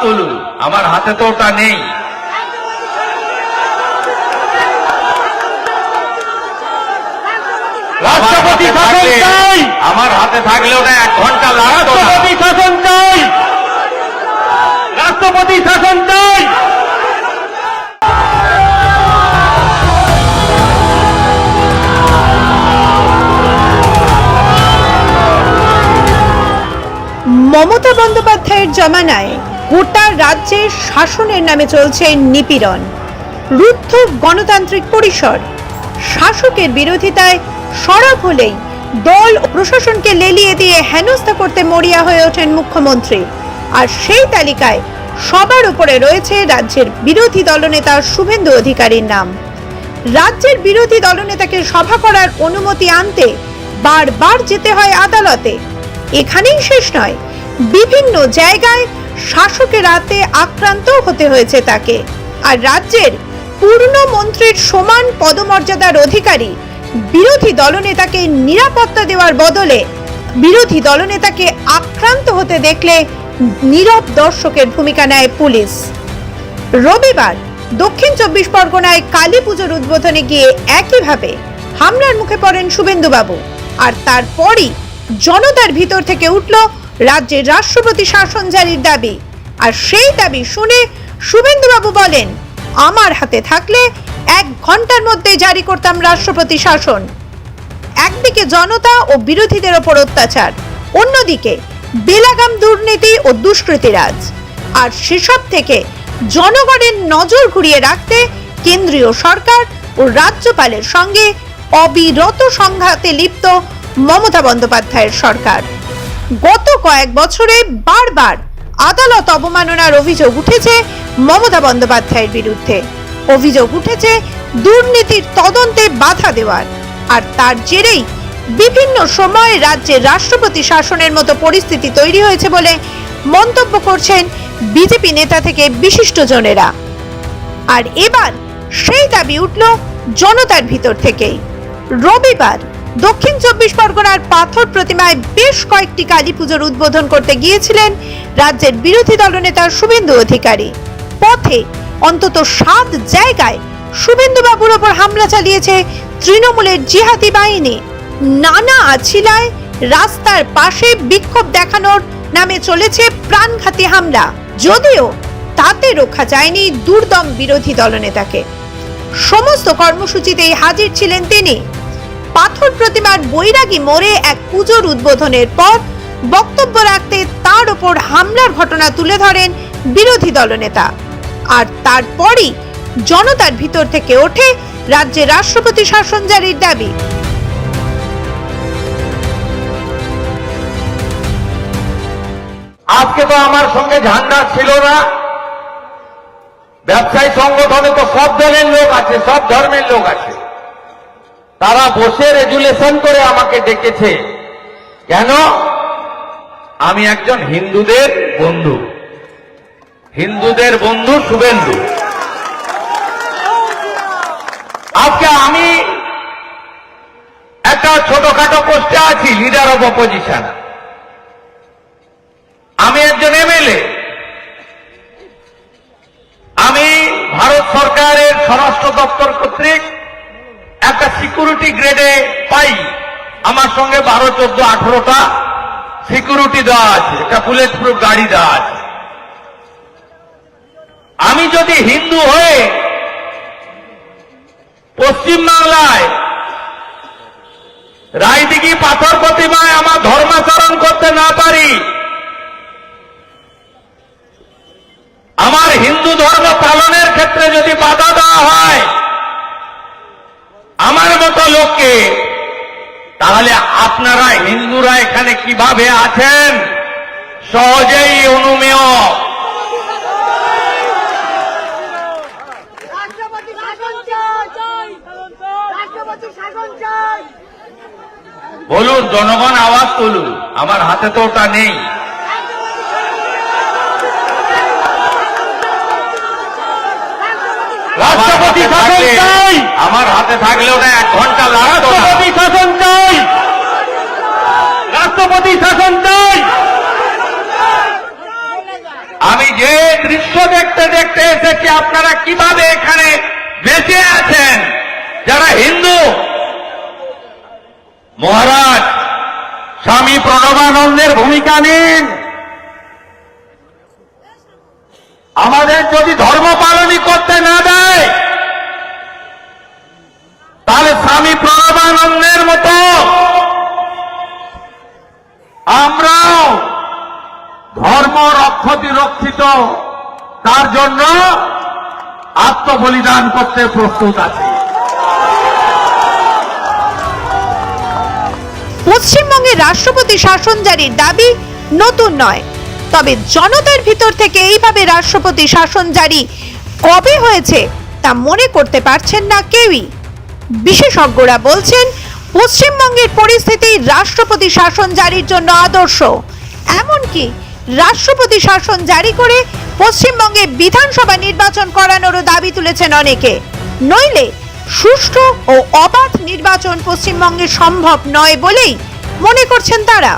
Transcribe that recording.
তুলুন, আমার হাতে তো ওটা নেই। রাষ্ট্রপতি শাসন চাই, আমার হাতে থাকলে ওটা 1 ঘন্টা লাগতো না। রাষ্ট্রপতি শাসন চাই, রাষ্ট্রপতি শাসন চাই। মমতা বন্দ্যোপাধ্যায়ের জমানায় গোটা রাজ্যে শাসনের নামে চলছে নিপীড়ন, রুদ্ধ গণতান্ত্রিক পরিসর। শাসকের বিরোধিতায় সরব হলেই দল ও প্রশাসনকে লেলিয়ে দিয়ে হেনস্থা করতে মরিয়া হয়ে ওঠেন মুখ্যমন্ত্রী। আর সেই তালিকায় সবার উপরে রয়েছে রাজ্যের বিরোধী দলনেতা শুভেন্দু অধিকারীর নাম। রাজ্যের বিরোধী দলনেতাকে সভা করার অনুমতি আনতে বারবার যেতে হয় আদালতে। এখানেই শেষ নয়, বিভিন্ন জায়গায় শাসকের হাতে আক্রান্ত হতে হয়েছে তাকে। আর রাজ্যের পূর্ণ মন্ত্রীর সমান পদমর্যাদার অধিকারী বিরোধী দলনেতাকে নিরাপত্তা দেওয়ার বদলে বিরোধী দলনেতাকে আক্রান্ত হতে দেখলে নীরব দর্শকের ভূমিকা নেয় পুলিশ। রবিবার দক্ষিণ 24 পরগনায় কালী পুজোর উদ্বোধনে গিয়ে একইভাবে হামলার মুখে পড়েন শুভেন্দুবাবু। আর তারপরই জনতার ভিতর থেকে উঠল রাজ্যের রাষ্ট্রপতি শাসন জারির দাবি। আর সেই দাবি শুনে শুভেন্দুবাবু বলেন, আমার হাতে থাকলে 1 ঘন্টার মধ্যে জারি করতাম রাষ্ট্রপতি শাসন। একদিকে জনতা ও বিরোধীদের ওপর অত্যাচার, অন্যদিকে বেলাগাম দুর্নীতি ও দুষ্কৃতিরাজ। আর সেসব থেকে জনগণের নজর ঘুরিয়ে রাখতে কেন্দ্রীয় সরকার ও রাজ্যপালের সঙ্গে অবিরত সংঘাতে লিপ্ত মমতা বন্দ্যোপাধ্যায়ের সরকার। গত কয়েক বছরে বারবার আদালত অবমাননার অভিযোগ উঠেছে মমতা বন্দ্যোপাধ্যায়ের বিরুদ্ধে। অভিযোগ উঠেছে দুর্নীতির তদন্তে বাধা দেওয়ার। আর তার জেরেই বিভিন্ন সময়ে রাজ্যে রাষ্ট্রপতি শাসনের মতো পরিস্থিতি তৈরি হয়েছে বলে মন্তব্য করছেন বিজেপি নেতা থেকে বিশিষ্টজনেরা। আর এবার সেই দাবি উঠল জনতার ভিতর থেকেই। রবিবার দক্ষিণ 24 পরগনার পাথর প্রতিমায় বেশ কয়েকটি কালী পুজোর উদ্বোধন করতে গিয়েছিলেন রাজ্যের বিরোধী দলনেতা শুভেন্দু অধিকারী। পথে অন্তত 7 জায়গায় শুভেন্দুবাবুর ওপর হামলা চালিয়েছে তৃণমূলের জিহাদি বাহিনী। নানা আছিলায় রাস্তার পাশে বিক্ষোভ দেখানোর নামে চলেছে প্রাণঘাতী হামলা, যদিও তাতে রক্ষা যায়নি দুর্দম বিরোধী দলনেতাকে। সমস্ত কর্মসূচিতেই হাজির ছিলেন তিনি। পাথর প্রতিমার বৈরাগী মোড়ে এক পুজোর উদ্বোধনের পর বক্তব্য রাখতে তার উপর হামলার ঘটনা তুলে ধরেন বিরোধী দলনেতা। আর তারপরই জনতার ভিতর থেকে ওঠে রাজ্যে রাষ্ট্রপতি শাসন জারির দাবি। আজকে তো আমার সঙ্গে ঝান্ডা ছিল না। ব্যবসায়ী সংগঠনে তো সব দলের লোক আছে, সব ধর্মের লোক আছে। তারা বসে রেজুলেশন করে আমাকে ডেকেছে। কেন? আমি একজন হিন্দুদের বন্ধু, হিন্দুদের বন্ধু শুভেন্দু। আজকে আমি একটা ছোটখাটো পোস্টে আছি, লিডার অব অপোজিশন। আমি একজন এমএলএ। আমি ভারত সরকারের স্বরাষ্ট্র দপ্তর কর্তৃক একটা সিকিউরিটি গ্রেডে পাই। আমার সঙ্গে 12, 14, 18টা সিকিউরিটি দেওয়া আছে, একটা বুলেট প্রুফ গাড়ি দেওয়া আছে। আমি যদি হিন্দু হয়ে পশ্চিমবাংলায় রায়দিঘি পাথর প্রতিমায় আমার ধর্মাচরণ করতে না পারি, আমার হিন্দু ধর্ম পালনের ক্ষেত্রে যদি বাধা দেওয়া হয় আমার মতো লোককে, তাহলে আপনারা হিন্দুরা এখানে কিভাবে আছেন সহজেই অনুমেয়। বলুন, জনগণ আওয়াজ তুলুন, আমার হাতে তো ওটা নেই। রাষ্ট্রপতি শাসন চাই, আমার হাতে থাকলে ওটা 1 ঘন্টা লাগতো না। রাষ্ট্রপতি শাসন চাই, রাষ্ট্রপতি শাসন চাই। আমি যে এসেছি আপনারা কিভাবে এখানে বেঁচে আছেন যারা হিন্দু। মহারাজ স্বামী প্রণবানন্দের ভূমিকা নিন। আমাদের যদি ধর্ম পালনই করতে না দেয় তাহলে স্বামী প্রণবানন্দের মতো আমরাও ধর্ম রক্ষিত তার জন্য আত্মবলিদান করতে প্রস্তুত আছি। পশ্চিমবঙ্গের রাষ্ট্রপতি শাসন জারির দাবি নতুন নয়, তবে জনতার ভিতর থেকে এইভাবে রাষ্ট্রপতি শাসন জারি কবে হয়েছে তা মনে করতে পারছেন না কেউই। বিশেষজ্ঞরা বলছেন পশ্চিমবঙ্গের পরিস্থিতি রাষ্ট্রপতি শাসন জারির জন্য আদর্শ। এমনকি রাষ্ট্রপতি শাসন জারি করে পশ্চিমবঙ্গে বিধানসভা নির্বাচন করানোরও দাবি তুলেছেন অনেকে। নইলে সুষ্ঠু ও অবাধ নির্বাচন পশ্চিমবঙ্গে সম্ভব নয় বলেই মনে করছেন তারা।